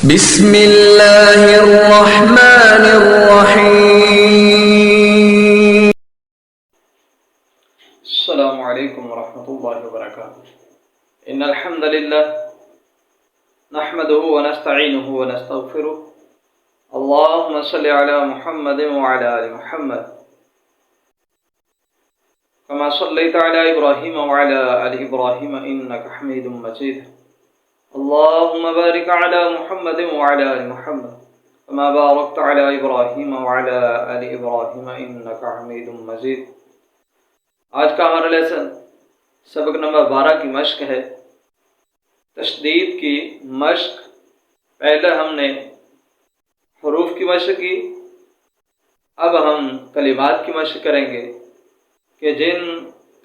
बिस्मिल्लाहिर्रहमानिर्रहीम। अस्सलामु अलैकुम वरहमतुल्लाहि वबरकातुहू। इन्नल हम्दुलिल्लाह नहमदुहु व नस्तईनुहु व नस्तगफिरुह। अल्लाहुम्मा सल्लि अला मुहम्मदिन व अला आलि मुहम्मद कमा सल्लैता अला इब्राहीम व अला आलि इब्राहीम इन्नका हमीदुम मजीद। अल्लाहुम्मा बारिक अला मुहम्मदिन व अला आलि मुहम्मद कमा बारकता अला इब्राहीम व अला आलि इब्राहीम इन्नका हमीदुम मजीद। आज का हमारा लेसन सबक नंबर 12 की मश्क है, तशदीद की मश्क। पहले हमने हरूफ की मश्क की, अब हम कलिमात की मश्क करेंगे कि जिन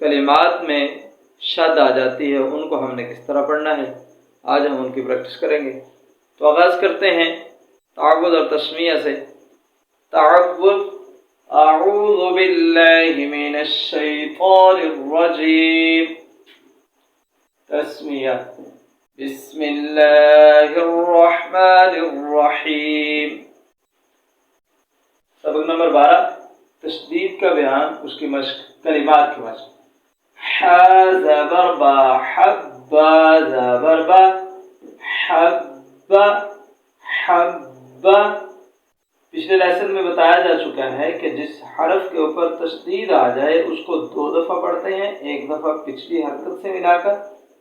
कलिमात में शद आ जाती है उनको हमने किस तरह पढ़ना है। आज हम उनकी प्रैक्टिस करेंगे। तो आगाज़ करते हैं ताअव्वुज़ और तस्मिया से। ताअव्वुज़, अऊज़ु बिल्लाहि मिनश शैतानिर रजीम। तस्मिया, बिस्मिल्लाहिर रहमानिर रहीम। सबक नंबर 12, तशदीद का बयान, उसकी मश्क, कलिमात की मश्क। हा ज़बर बा, हब्बा ज़बर बा, हब्बा हब्बा। पिछले लेसन में बताया जा चुका है कि जिस हरफ के ऊपर तशदीद आ जाए उसको 2 दफ़ा पढ़ते हैं, एक दफ़ा पिछली हरकत से मिलाकर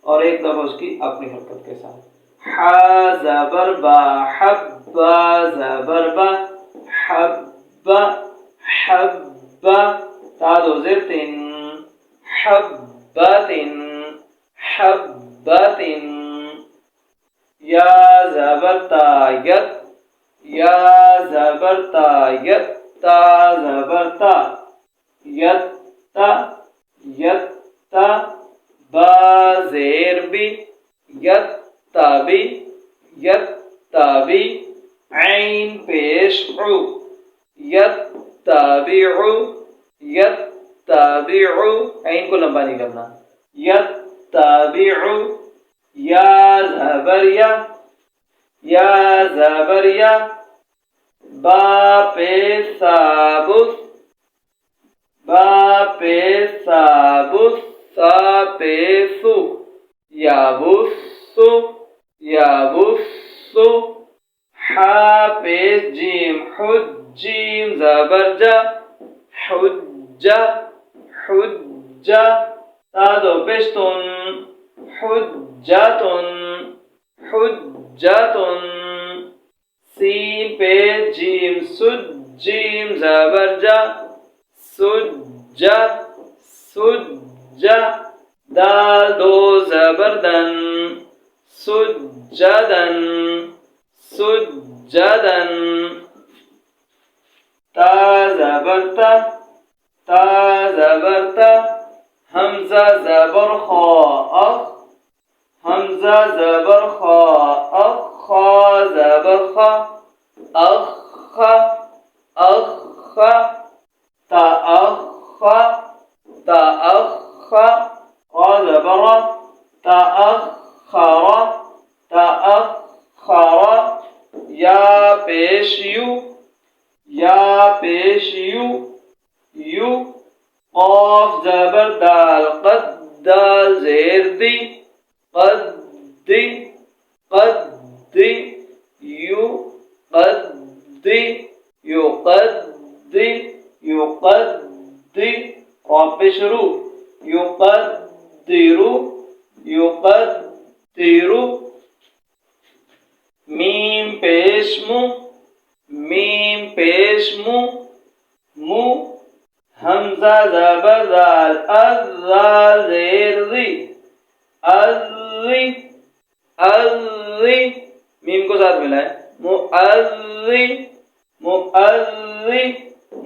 और एक दफ़ा उसकी अपनी हरकत के साथ। हा ज़बर बा, हब्बा ज़बर बा, हब्बा हब्बा। ता दो ज़ेर तिन, हब्बातिन हब्बातिन। या ज़बर ता, यत या ज़बर ता, यत्ता ज़बर ता, यत्ता यत्ता। बा ज़ेर बी, यत्ताबी यत्ताबी। ऐन पेश उ, यत्ताबिउ यत्ताबिउ। ऐन को लंबा नहीं करना, यत्ताबिउ। या ज़बर या, या ज़बर या। बा पे साबुस, बा पे साबुस, सा पे सु, याबुस्सु याबुस्सु। हा पे जीम, हुज्जीम ज़बर जा, हुज्जा हुज्जा। ता दो पेश तुन, हुज्जातुन हुज्जातुन। सीन पे जीम, सुज्जीम ज़बर जा, सुज्जा सुज्जा। दाल दो ज़बर दन, सुज्जदन सुज्जदन। ता ज़बर ता, ता ज़बर ता। हमज़ा ज़बर खा, अख हमज़ा ज़बर खा, अख खा ज़बर खा, अख्खा अख्खा। ता अख्खा, ता अख्खा। क़ा ज़बर क़ा, ता अख्खरा, ता अख्खरा। या पेश यू, या पेश यू, यू। क़ाफ ज़बर दाल, क़द दाल ज़ेर दी, क़द्दी क़द्दी। युक़द्दी युक़द्दी युक़द्दी। क़ाफ पे शुरू, युक़द्दिरु युक़द्दिरु। मीम पेश मु, मीम पेश मु, मु। हमज़ा ज़बर ज़ाल, अज़्ज़ाल ज़ेर ज़ी, अज़्ज़ी अज़्ज़ी। मीम को साथ मिलाए, मुअज़्ज़ी मुअज़्ज़ी।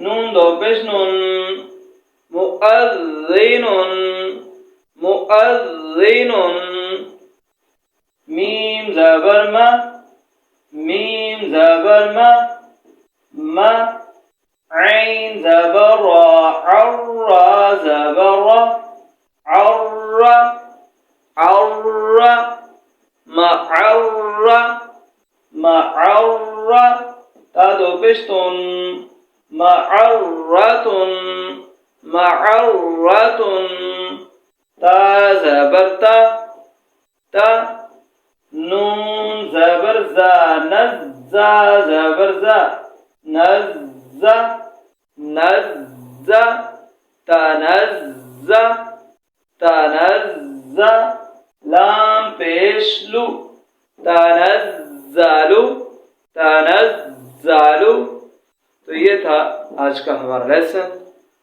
नून दो पेश नून, मुअज़्ज़िनुन मुअज़्ज़िनुन। मीम ज़बर मा, मीम ज़बर मा, मा। ऐन ज़बर रा, अर्रा ज़बर रा, अर्रा अर्रा। मअर्रा मअर्रा, ता दो पेशतुन, मअर्रतुन, मअर्रतुन, ता ज़बर ता, ता, नून ज़बर ज़ा, नज़्ज़ा ज़बर ज़ा, नज़्ज़ा, नज़्ज़ा, तनज़्ज़ा, तनज़्ज़ा, लाम पेश लू, तनज़्ज़लु, तनज़्ज़लु। तो ये था आज का हमारा लेसन।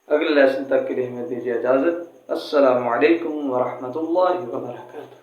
अगले लेसन तक के लिए हमें दीजिए इजाज़त। अस्सलामु अलैकुम व रहमतुल्लाहि व बरकातुहू।